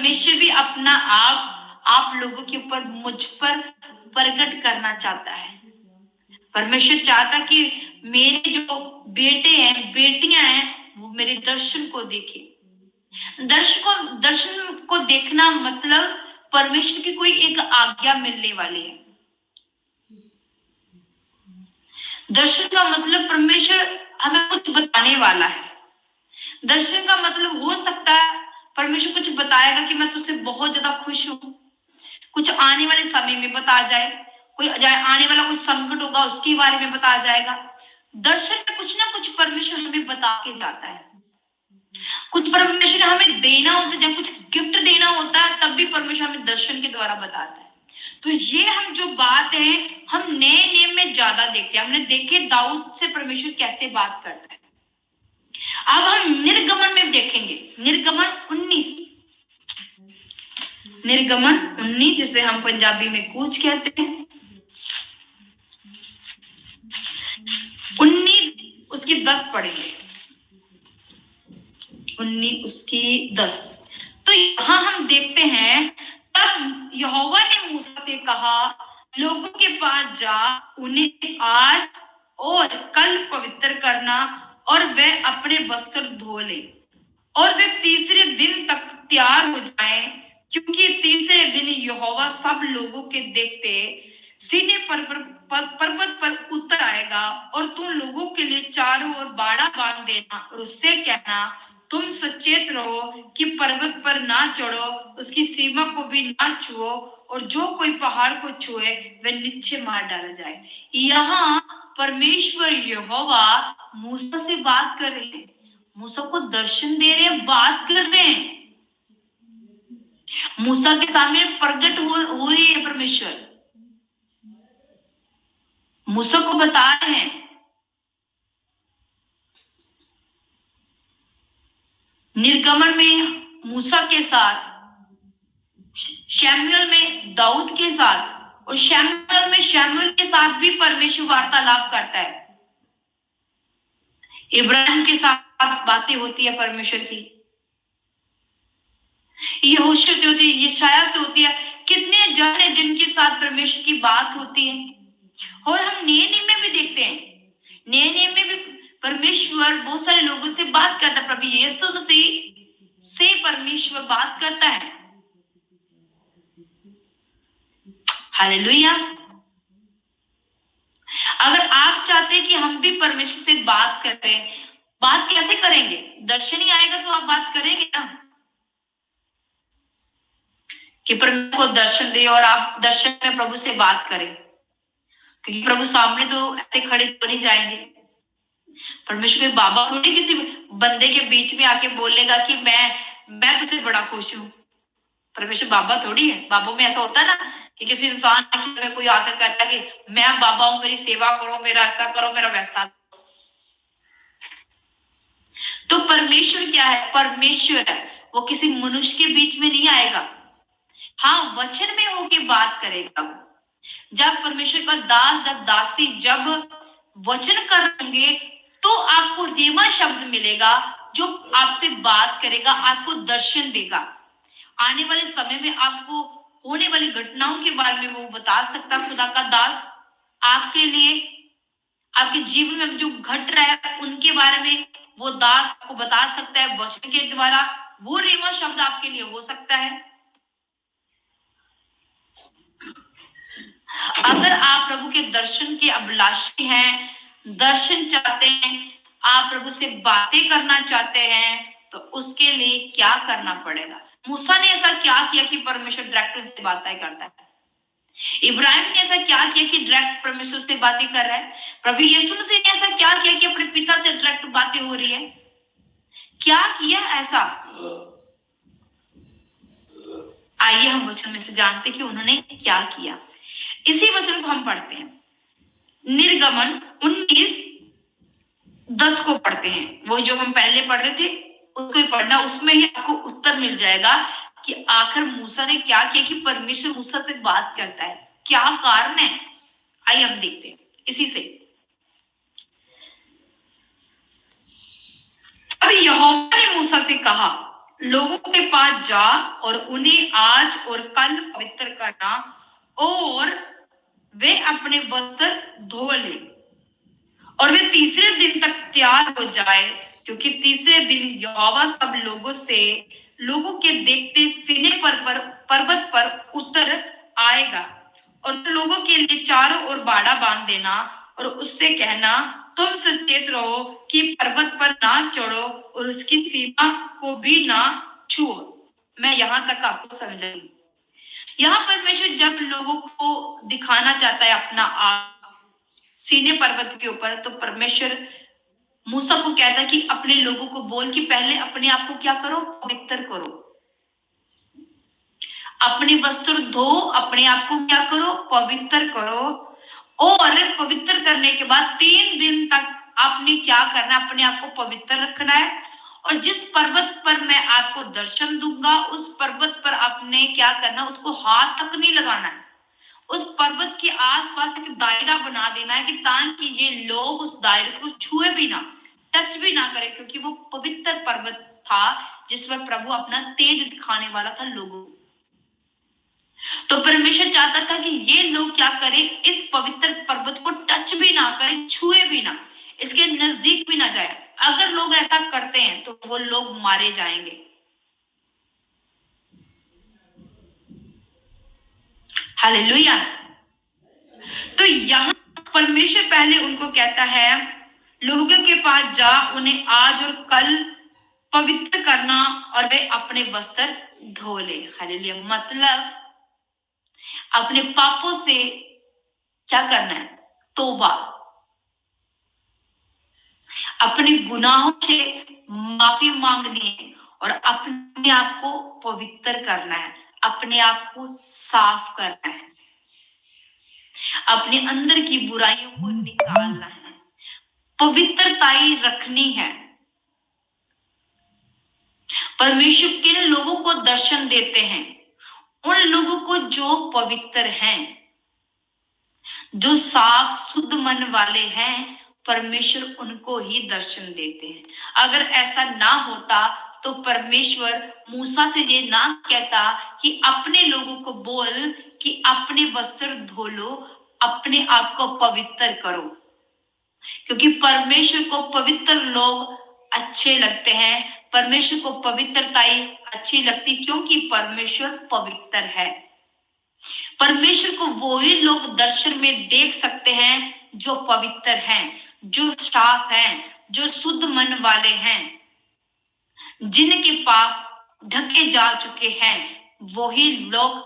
परमेश्वर भी अपना आप लोगों के ऊपर, मुझ पर प्रकट करना चाहता है। परमेश्वर चाहता कि मेरे जो बेटे हैं, बेटियां हैं, वो मेरे दर्शन को देखें। दर्शन को देखना मतलब परमेश्वर की कोई एक आज्ञा मिलने वाली है। दर्शन का मतलब परमेश्वर हमें कुछ बताने वाला है। दर्शन का मतलब हो सकता है परमेश्वर कुछ बताएगा कि मैं तुझसे बहुत ज्यादा खुश हूं, कुछ आने वाले समय में बता जाए, कोई आने वाला कुछ संकट होगा उसके बारे में बता जाएगा। दर्शन में कुछ ना कुछ परमेश्वर हमें बता के जाता है। कुछ परमेश्वर हमें देना होता है, जब कुछ गिफ्ट देना होता है तब भी परमेश्वर हमें दर्शन के द्वारा बताता है। तो ये हम जो बात है हम नए नियम में ज्यादा देखते हैं। हमने देखे दाऊद से परमेश्वर कैसे बात करता है। अब हम निर्गमन में देखेंगे, निर्गमन 19 जिसे हम पंजाबी में कूच कहते हैं। 19 उसकी 10 पढ़ेंगे। 19 उसकी 10। तो यहां हम देखते हैं, तब यहोवा ने मूसा से कहा, लोगों के पास जा, उन्हें आज और कल पवित्र करना और वे अपने वस्त्र धो ले और वे तीसरे दिन तक तैयार हो जाएं, क्योंकि तीसरे दिन यहोवा सब लोगों के देखते सीने पर्वत पर उतर आएगा और तुम लोगों के लिए चारों ओर बाड़ा बांध देना और उससे कहना, तुम सचेत रहो कि पर्वत पर ना चढ़ो, उसकी सीमा को भी ना छुओ, और जो कोई पहाड़ को छुए वह नीचे मार डाला जाए। यहाँ परमेश्वर यहोवा मूसा से बात कर रहे हैं, मूसा को दर्शन दे रहे हैं, बात कर रहे हैं। मूसा के सामने प्रकट हो रही है परमेश्वर, मूसा को बता रहे हैं। निर्गमन में मूसा के साथ, शमूएल में दाऊद के साथ, और शमूएल में शमूएल के साथ भी परमेश्वर वार्तालाप करता है। इब्राहिम के साथ बातें होती है परमेश्वर की, यहोशू से होती है, यशाया से होती है। कितने जन है जिनके साथ परमेश्वर की बात होती है। और हम नए नियम में भी देखते हैं, नए नियम में भी परमेश्वर बहुत सारे लोगों से बात करता है। प्रभु यीशु मसीह से परमेश्वर बात करता है। हालेलुया। अगर आप चाहते हैं कि हम भी परमेश्वर से बात करें, बात कैसे करेंगे? दर्शन ही आएगा तो आप बात करेंगे ना, कि प्रभु को दर्शन दे और आप दर्शन में प्रभु से बात करें, क्योंकि प्रभु सामने तो ऐसे खड़े तो नहीं जाएंगे। परमेश्वर के बाबा थोड़ी किसी बंदे के बीच में आके बोलेगा कि मैं तुझसे बड़ा खुश हूं। परमेश्वर बाबा थोड़ी है। बाबों में ऐसा होता है ना कि किसी इंसान में कोई आकर कहता है कि मैं बाबा हूं, मेरी सेवा करो, मेरा ऐसा करो, मेरा वैसा। तो परमेश्वर क्या है? परमेश्वर है, वो किसी मनुष्य के बीच में नहीं आएगा। हाँ, वचन में होके बात करेगा। जब परमेश्वर का दास, जब दासी जब वचन करेंगे तो आपको रेमा शब्द मिलेगा जो आपसे बात करेगा, आपको दर्शन देगा। आने वाले समय में आपको होने वाली घटनाओं के बारे में वो बता सकता खुदा का दास, आपके लिए, आपके जीवन में जो घट रहा है उनके बारे में वो दास आपको बता सकता है वचन के द्वारा। वो रेमा शब्द आपके लिए हो सकता है। अगर आप प्रभु के दर्शन के अभिलाषी हैं, दर्शन चाहते हैं, आप प्रभु से बातें करना चाहते हैं, तो उसके लिए क्या करना पड़ेगा? मूसा ने ऐसा क्या किया कि परमेश्वर डायरेक्ट से बातें करता है? इब्राहिम ने ऐसा क्या किया कि डायरेक्ट परमेश्वर से बातें कर रहा है? प्रभु यीशु मसीह ने ऐसा क्या किया कि अपने पिता से डायरेक्ट बातें हो रही है? क्या किया ऐसा? आइए हम वचन में से जानते कि उन्होंने क्या किया। इसी वचन को हम पढ़ते हैं, निर्गमन 19:10 को पढ़ते हैं। वो जो हम पहले पढ़ रहे थे उसको ही पढ़ना, उसमें ही आपको उत्तर मिल जाएगा कि आखिर मूसा ने क्या किया कि परमेश्वर मूसा से बात करता है, क्या कारण है। आइए हम देखते हैं इसी से। अब यहोवा ने मूसा से कहा, लोगों के पास जा और उन्हें आज और कल पवित्र करना, और वे अपने वस्त्र धो ले और वे तीसरे दिन तक तैयार हो जाए, क्योंकि तीसरे दिन यहोवा सब लोगों के देखते सीने पर पर्वत पर उतर आएगा। और लोगों के लिए चारों ओर बाड़ा बांध देना और उससे कहना, तुम सचेत रहो कि पर्वत पर ना चढ़ो और उसकी सीमा को भी ना छुओ। मैं यहां तक आपको समझाऊंगी। यहाँ परमेश्वर जब लोगों को दिखाना चाहता है अपना आप सीने पर्वत के ऊपर, तो परमेश्वर मूसा को कहता है कि अपने लोगों को बोल कि पहले अपने आप को क्या करो, पवित्र करो, अपने वस्त्र धो, अपने आप को क्या करो, पवित्र करो। और पवित्र करने के बाद 3 दिन तक आपने क्या करना है, अपने आप को पवित्र रखना है। और जिस पर्वत पर मैं आपको दर्शन दूंगा, उस पर्वत पर आपने क्या करना, उसको हाथ तक नहीं लगाना है। उस पर्वत के आसपास एक दायरा बना देना है कि ताकि ये लोग उस दायरे को छुए भी ना, टच भी ना करें, क्योंकि वो पवित्र पर्वत था जिस पर प्रभु अपना तेज दिखाने वाला था लोगों। तो परमेश्वर चाहता था कि ये लोग क्या करें, इस पवित्र पर्वत को टच भी ना करें, छुए भी ना, इसके नजदीक भी ना जाए। अगर लोग ऐसा करते हैं तो वो लोग मारे जाएंगे। हालेलुया। तो यहाँ परमेश्वर पहले उनको कहता है, लोगों के पास जा, उन्हें आज और कल पवित्र करना और वे अपने वस्त्र धो ले। हालेलुया। मतलब अपने पापों से क्या करना है, तौबा, अपने गुनाहों से माफी मांगनी है और अपने आप को पवित्र करना है, अपने आप को साफ करना है, अपने अंदर की बुराइयों को निकालना है, पवित्रताई रखनी है। परमेश्वर किन लोगों को दर्शन देते हैं, उन लोगों को जो पवित्र हैं, जो साफ शुद्ध मन वाले हैं, परमेश्वर उनको ही दर्शन देते हैं। अगर ऐसा ना होता तो परमेश्वर मूसा से ये ना कहता कि अपने लोगों को बोल कि अपने वस्त्र धो लो, अपने आप को पवित्र करो, क्योंकि परमेश्वर को पवित्र लोग अच्छे लगते हैं। परमेश्वर को पवित्रताई अच्छी लगती, क्योंकि परमेश्वर पवित्र है। परमेश्वर को वही लोग दर्शन में देख सकते हैं जो पवित्र हैं, जो साफ हैं, जो शुद्ध मन वाले हैं, जिनके पाप ढके जा चुके हैं। वही लोग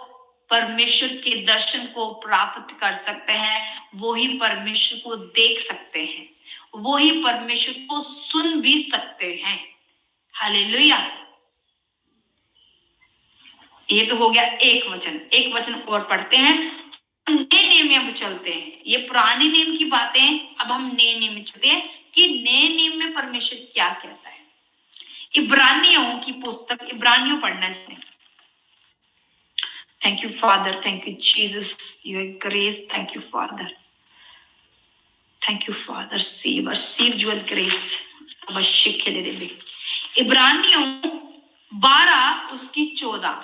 परमेश्वर के दर्शन को प्राप्त कर सकते हैं, वही परमेश्वर को देख सकते हैं, वही परमेश्वर को सुन भी सकते हैं। हालेलुया। ये तो हो गया एक वचन और पढ़ते हैं, नए नियम में चलते हैं। ये पुराने नियम की बातें, अब हम नए नियम में चलते हैं कि नए नियम में परमेश्वर क्या कहता है। इब्रानियों की पुस्तक, इब्रानियों पढ़ना है। Thank you father, thank you Jesus, your grace, thank you father, thank you father, receive your grace, अवश्य खेले देवे। इब्रानियों 12 उसकी 14,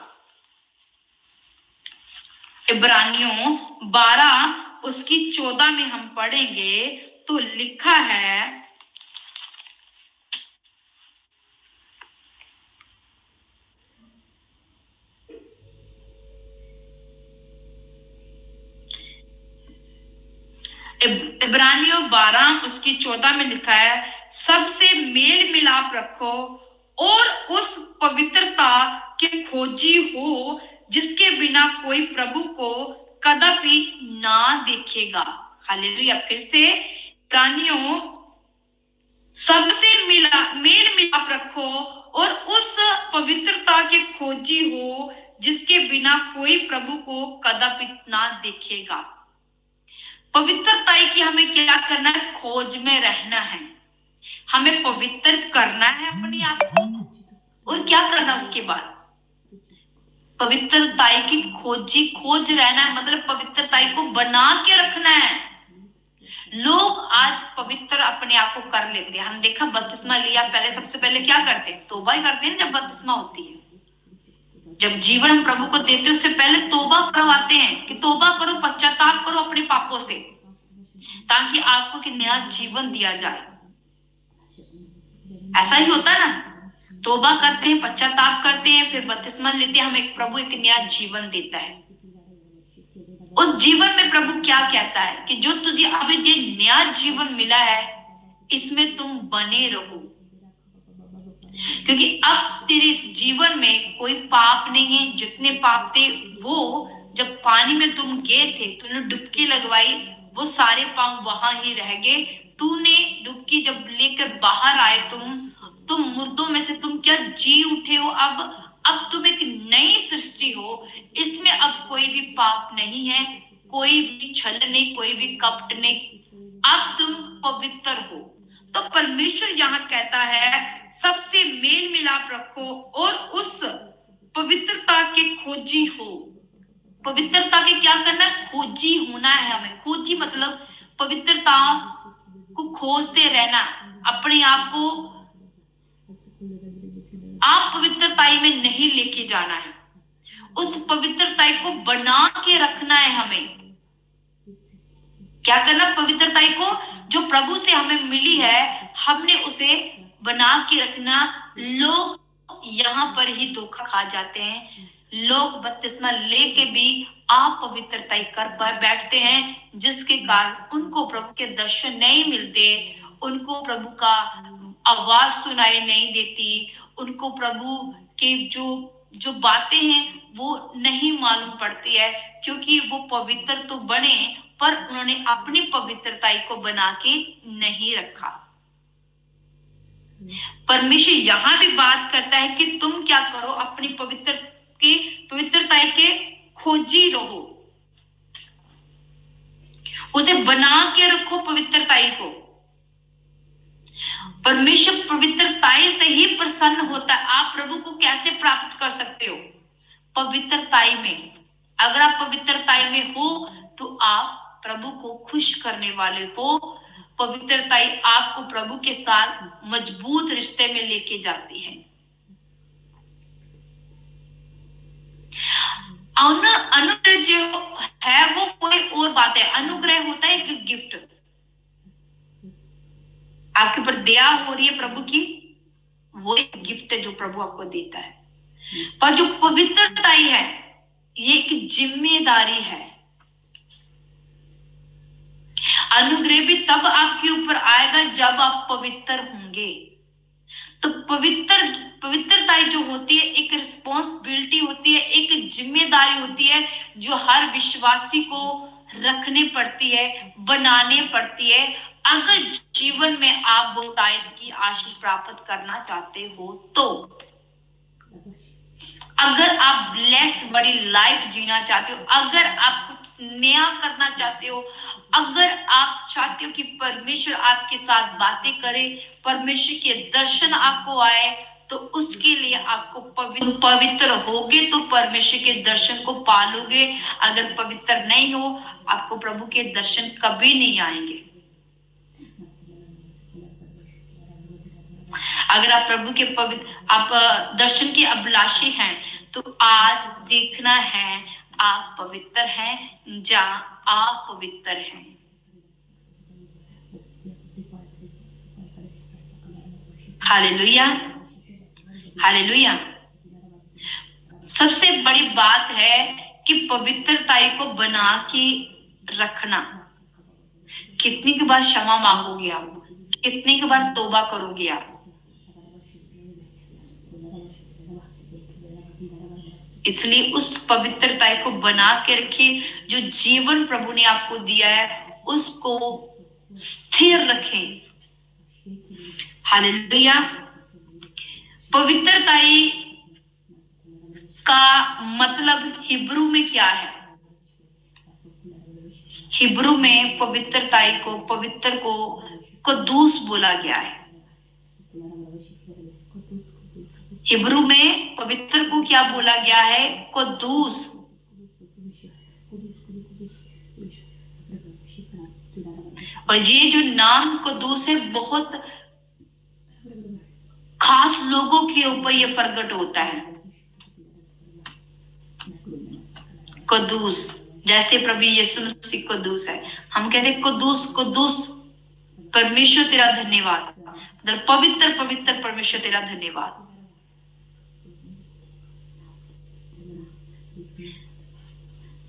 इब्रानियों 12 उसकी 14 में हम पढ़ेंगे तो लिखा है, इब्रानियों 12 उसकी 14 में लिखा है, सबसे मेल मिलाप रखो और उस पवित्रता के खोजी हो जिसके बिना कोई प्रभु को कदापि ना देखेगा। हालेलुया। फिर से, इब्रानियों सबसे मेल मिलाप रखो और उस पवित्रता के खोजी हो जिसके बिना कोई प्रभु को कदापि ना देखेगा। पवित्रता की हमें क्या करना है, खोज में रहना है, हमें पवित्र करना है अपने आप को, और क्या करना उसके बाद, पवित्रता की खोज रहना है, मतलब पवित्रता को बना के रखना है। लोग आज पवित्र अपने आप को कर लेते हैं। हम देखा बपतिस्मा लिया, पहले सबसे पहले क्या करते हैं? तौबा ही करते हैं जब बपतिस्मा होती है। जब जीवन हम प्रभु को देते हैं उससे पहले तौबा करवाते हैं कि तौबा करो, पश्चाताप करो अपने पापों से, ताकि आपको कि नया जीवन दिया जाए। ऐसा ही होता है ना, तौबा करते हैं, पश्चाताप करते हैं, फिर बपतिस्मा लेते हैं, हमें प्रभु एक नया जीवन देता है। उस जीवन में प्रभु क्या कहता है कि जो तुझे अभी ये नया जीवन मिला है इसमें तुम बने रहो, क्योंकि अब तेरे इस जीवन में कोई पाप नहीं है। जितने पाप थे वो जब पानी में तुम गए थे, तूने डुबकी लगवाई, वो सारे पाप वहां ही रह गए। तूने डुबकी जब लेकर बाहर आए, तुम मुर्दों में से तुम क्या जी उठे हो। अब तुम एक नई सृष्टि हो, इसमें अब कोई भी पाप नहीं है, कोई भी छल नहीं, कोई भी कपट नहीं, अब तुम पवित्र हो। तो परमेश्वर यहाँ कहता है सबसे मेल मिलाप रखो और उस पवित्रता के खोजी हो। पवित्रता के क्या करना है? खोजी होना है हमें। खोजी मतलब पवित्रता को खोजते रहना, अपने आप को आप पवित्रताई में नहीं लेके जाना है, उस पवित्रताई को बना के रखना है हमें। क्या करना? पवित्रताई को जो प्रभु से हमें मिली है, हमने उसे बना के रखना। लोग यहाँ पर ही धोखा खा जाते हैं। लोग बपतिस्मा लेके भी अपवित्रताई कर पर बैठते हैं, जिसके कारण उनको प्रभु के दर्शन नहीं मिलते, उनको प्रभु का आवाज सुनाई नहीं देती, उनको प्रभु के जो बातें हैं वो नहीं मालूम पड़ती है, क्योंकि वो पवित्र तो बने पर उन्होंने अपनी पवित्रताई को बना के नहीं रखा। परमेश्वर यहाँ भी बात करता है कि तुम क्या करो, अपनी पवित्रताई के खोजी रहो, उसे बना के रखो पवित्रताई को। परमेश्वर पवित्रताई से ही प्रसन्न होता है। आप प्रभु को कैसे प्राप्त कर सकते हो? पवित्रताई में। अगर आप पवित्रताई में हो तो आप प्रभु को खुश करने वाले हो। पवित्रताई आपको प्रभु के साथ मजबूत रिश्ते में लेके जाती है। अनुग्रह जो है वो कोई और बात है। अनुग्रह होता है एक गिफ्ट, आपके ऊपर दया हो रही है प्रभु की, वो एक गिफ्ट है जो प्रभु आपको देता है। पर जो पवित्रताई है ये एक जिम्मेदारी है। अनुग्रह भी तब आपके ऊपर आएगा जब आप पवित्र होंगे। तो पवित्रताई जो होती है एक रिस्पॉन्सिबिलिटी होती है, एक जिम्मेदारी होती है जो हर विश्वासी को रखनी पड़ती है, बनाने पड़ती है। अगर जीवन में आप बहुतायत की आशीष प्राप्त करना चाहते हो तो, अगर आप ब्लेस बड़ी लाइफ जीना चाहते हो, अगर आप कुछ नया करना चाहते हो, अगर आप चाहते हो कि परमेश्वर आपके साथ बातें करे, परमेश्वर के दर्शन आपको आए, तो उसके लिए आपको पवित्र होगे तो परमेश्वर के दर्शन को पालोगे। अगर पवित्र नहीं हो, आपको प्रभु के दर्शन कभी नहीं आएंगे। अगर आप प्रभु के आप दर्शन के अभिलाषी हैं तो आज देखना है आप पवित्र हैं या अपवित्र हैं। Hallelujah, hallelujah. सबसे बड़ी बात है कि पवित्रताई को बना के रखना। कितनी के बाद क्षमा मांगोगे आप, कितने के बाद तौबा करोगे आप? इसलिए उस पवित्रताई को बना के रखिए। जो जीवन प्रभु ने आपको दिया है उसको स्थिर रखें। हालेलुया। पवित्रताई का मतलब हिब्रू में क्या है? हिब्रू में पवित्रताई को, पवित्र को कदूस बोला गया है। हिब्रू में पवित्र को क्या बोला गया है? कदूस। और ये जो नाम कुद्दूस है बहुत खास लोगों के ऊपर ये प्रकट होता है। कुद्दूस, जैसे प्रभु यीशु मसीह कुद्दूस है, हम कहते हैं कुद्दूस कुद्दूस परमेश्वर तेरा धन्यवाद, मतलब पवित्र पवित्र परमेश्वर तेरा धन्यवाद।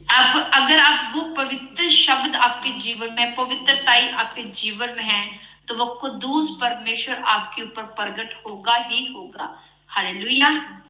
अब अगर आप वो पवित्र शब्द आपके जीवन में, पवित्रताई आपके जीवन में है, तो वो कुद्दूस परमेश्वर आपके ऊपर प्रकट होगा ही होगा। हालेलुया।